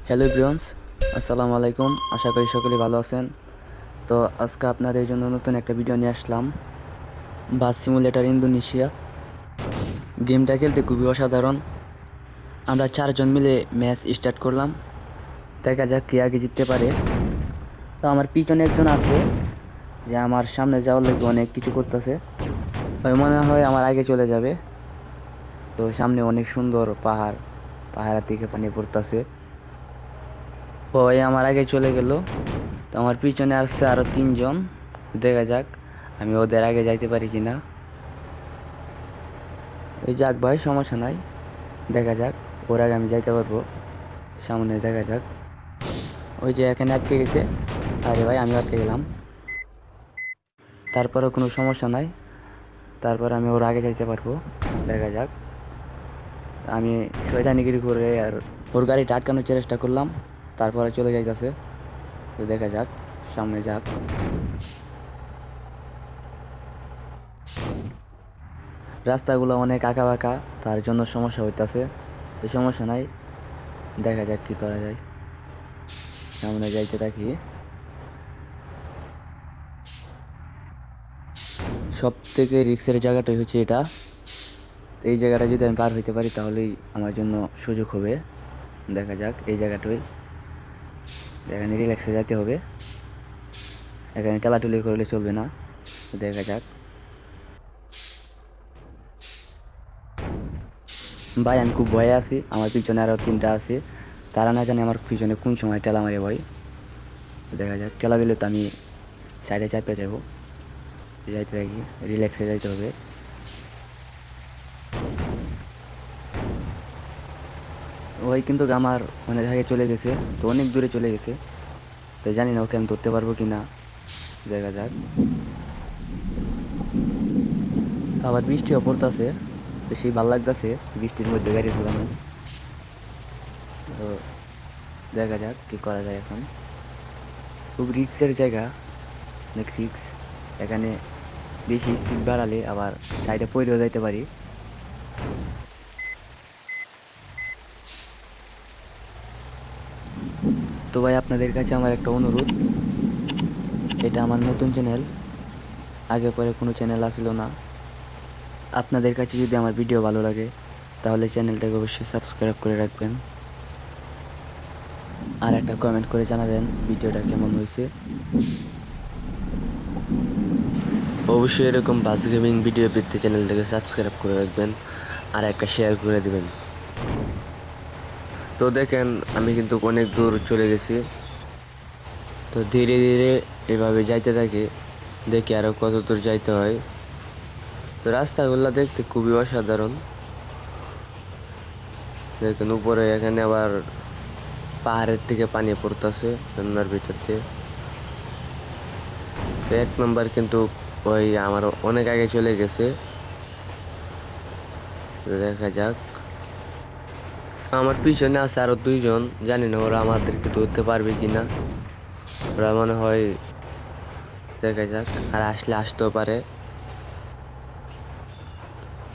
Hello ব্রিয়ন্স, আসসালামু আলাইকুম। আশা করি সকলে ভালো আছেন। তো আজকে আপনাদের জন্য নতুন একটা ভিডিও নিয়ে আসলাম। বাস সিমুলেটর ইন্দোনেশিয়া গেমটা খেলতে খুবই অসাধারণ। আমরা 4 জন মিলে ম্যাচ স্টার্ট করলাম। দেখা যাক কে আগে জিততে পারে। তো আমার পিছনে একজন আছে যে আমার সামনে যাওয়ার লাগে অনেক কিছু করতেছে। মনে হয় আমার আগে চলে যাবে। তো সামনে অনেক সুন্দর পাহাড় থেকে পানি পড়তেছে। ওই আমার আগে চলে গেল। তো আমার পিছনে আসছে আরো 3 জন। দেখা যাক আমি ওদের আগে যাইতে পারি কিনা। ওই যাক ভাই, সমস্যা নাই, দেখা যাক ওর আগে আমি যাইতে পারবো। সামনে দেখা যাক। ওই যে এখানে আটকে গেছে। আরে ভাই, আমি আটকে গেলাম। তারপরেও কোনো সমস্যা নাই, তারপর আমি ওর আগে যাইতে পারবো। দেখা যাক। আমি শয়তানিগিরি করে আর ওর গাড়িটা আটকানোর চেষ্টা করলাম, তারপরে চলে যাইতেছে। তো দেখা যাক, সামনে যাক। রাস্তাগুলো অনেক আঁকা বাঁকা, তার জন্য সমস্যা হইতাছে। তো সমস্যা নাই, দেখা যাক কি করা যায়। সামনে যাইতে থাকি। সব থেকে রিস্কের জায়গাটাই হচ্ছে এটা। তো এই জায়গাটা যদি আমি পার হইতে পারি তাহলেই আমার জন্য সুযোগ হবে। দেখা যাক এই জায়গাটাই। এখানে রিল্যাক্সে যাইতে হবে, এখানে টেলাটুলি করলে চলবে না। দেখা যাক। ভাই, আমি খুব ভয়ে আছি। আমার পিছনে আরও 3টা আছে, তারা না জানে আমার পিছনে কোন সময় টেলা মারে ভাই। দেখা যাক, টেলা দিলে তো আমি সাইডে চাপে যাবো। যাইতে থাকি, রিল্যাক্সে যাইতে হবে। ওই কিন্তু আমার অনেক আগে চলে গেছে, তো অনেক দূরে চলে গেছে। তো জানি না ওকে আমি ধরতে পারবো কি না। দেখা যাক। আবার বৃষ্টিও পড়তেছে, তো সেই ভাল লাগতেছে বৃষ্টির মধ্যে গাড়ি চালানো। তো দেখা যাক কি করা যায় এখন। খুব রিক্সের জায়গা, অনেক রিক্স। এখানে বেশি স্পিড বাড়ালে আবার সাইডে পড়েও যাইতে পারি। তো ভাই, আপনাদের কাছে আমার একটা অনুরোধ। এটা আমার নতুন চ্যানেল, আগে পরে কোনো চ্যানেল আসিল না। আপনাদের কাছে যদি আমার ভিডিও ভালো লাগে তাহলে চ্যানেলটাকে অবশ্যই সাবস্ক্রাইব করে রাখবেন, আর একটা কমেন্ট করে জানাবেন ভিডিওটা কেমন হয়েছে। অবশ্যই এরকম বাস গেমিং ভিডিও পেতে চ্যানেলটাকে সাবস্ক্রাইব করে রাখবেন, আর একটা শেয়ার করে দিবেন। তো দেখেন, আমি কিন্তু অনেক দূর চলে গেছি। তো ধীরে ধীরে এভাবে যাইতে থাকি, দেখি আরও কত দূর যাইতে হয়। তো রাস্তাগুলো দেখতে খুবই অসাধারণ। দেখেন উপরে এখানে আবার পাহাড়ের থেকে পানি পড়তেছে ঝর্ণার ভিতর দিয়ে। তো 1 নম্বর কিন্তু ওই আমার অনেক আগে চলে গেছে। দেখা যাক। আমার পিছনে আছে আরো 2 জন, জানি না ওরা আমাদেরকে ধরতে পারবে কিনা। ওরা মনে হয়, দেখা যাক, আর আসলে আসতেও পারে।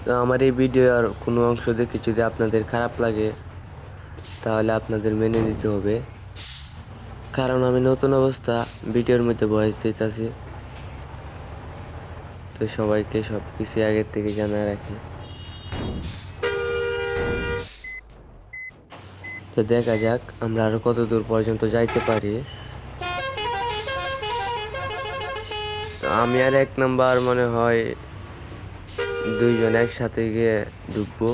তো আমার এই ভিডিওর কোনো অংশ দেখে যদি আপনাদের খারাপ লাগে তাহলে আপনাদের মেনে নিতে হবে, কারণ আমি নতুন অবস্থা, ভিডিওর মধ্যে ভয়েস দিতেছি। তো সবাইকে সব কিছু আগের থেকে জানায় রাখি। তো দেখা যাক আমরা আরো কত দূর পর্যন্ত যাইতে পারি। তো আমি আর 1 নম্বর মনে হয় 2 জন একসাথে গিয়ে ঢুকবো।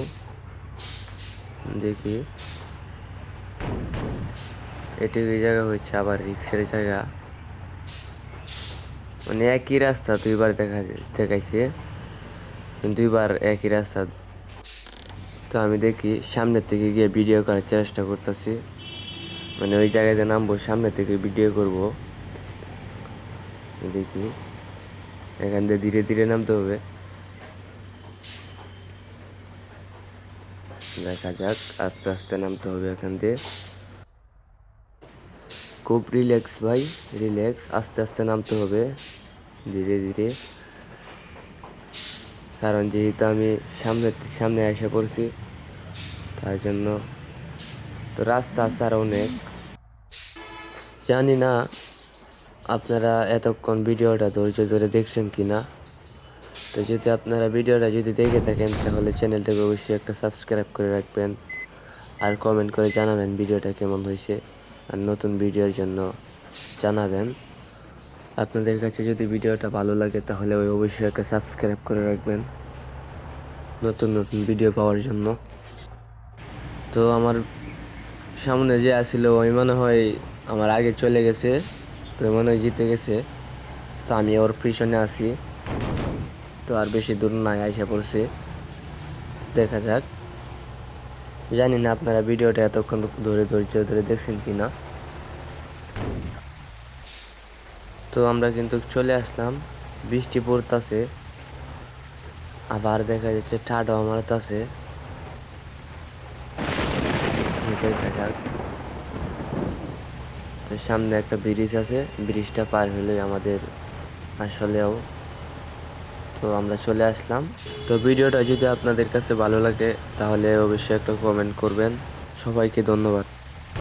দেখি, এটুকু জায়গা হচ্ছে আবার রিক্সের জায়গা। মানে একই রাস্তা 2বার দেখাইছে, 2বার একই রাস্তা। তো আমি দেখি সামনের থেকে গিয়ে ভিডিও করার চেষ্টা করতেছি, মানে ওই জায়গাতে নামবো, সামনে থেকে ভিডিও করব। দেখি, এখান দিয়ে ধীরে ধীরে নামতে হবে। দেখা যাক, আস্তে আস্তে নামতে হবে এখান দিয়ে। খুব রিল্যাক্স ভাই, রিল্যাক্স, আস্তে আস্তে নামতে হবে, ধীরে ধীরে। কারণ যেহেতু আমি সামনে এসে পড়ছি, তার জন্য তো রাস্তা আছে আর অনেক। জানি না আপনারা এতক্ষণ ভিডিওটা ধৈর্য ধরে দেখছেন কিনা। তো যদি আপনারা ভিডিওটা যদি দেখে থাকেন তাহলে চ্যানেলটাকে অবশ্যই একটা সাবস্ক্রাইব করে রাখবেন আর কমেন্ট করে জানাবেন ভিডিওটা কেমন হয়েছে, আর নতুন ভিডিওর জন্য জানাবেন। আপনাদের কাছে যদি ভিডিওটা ভালো লাগে তাহলে অবশ্যই একটা সাবস্ক্রাইব করে রাখবেন নতুন নতুন ভিডিও পাওয়ার জন্য। তো আমার সামনে যে আসছিল ওই মনে হয় আমার আগে চলে গেছে, তো মনে হয় জিতে গেছে। তো আমি ওর পিছনে আছি, তো আর বেশি দূর নাই, আইসা পড়ছে। দেখা যাক। জানি না আপনারা ভিডিওটা এতক্ষণ ধরে ধৈর্য ধরে দেখছেন কিনা। তো আমরা কিন্তু চলে আসলাম, বৃষ্টি পড়তাছে, আবার দেখা যাচ্ছে ঠাডাও মারতাছে। দেখা যাক। তো সামনে একটা ব্রিজ আছে, ব্রিজটা পার হলে আমাদের আসলেও। তো আমরা চলে আসলাম। তো ভিডিওটা যদি আপনাদের কাছে ভালো লাগে তাহলে অবশ্যই একটা কমেন্ট করবেন। সবাইকে ধন্যবাদ।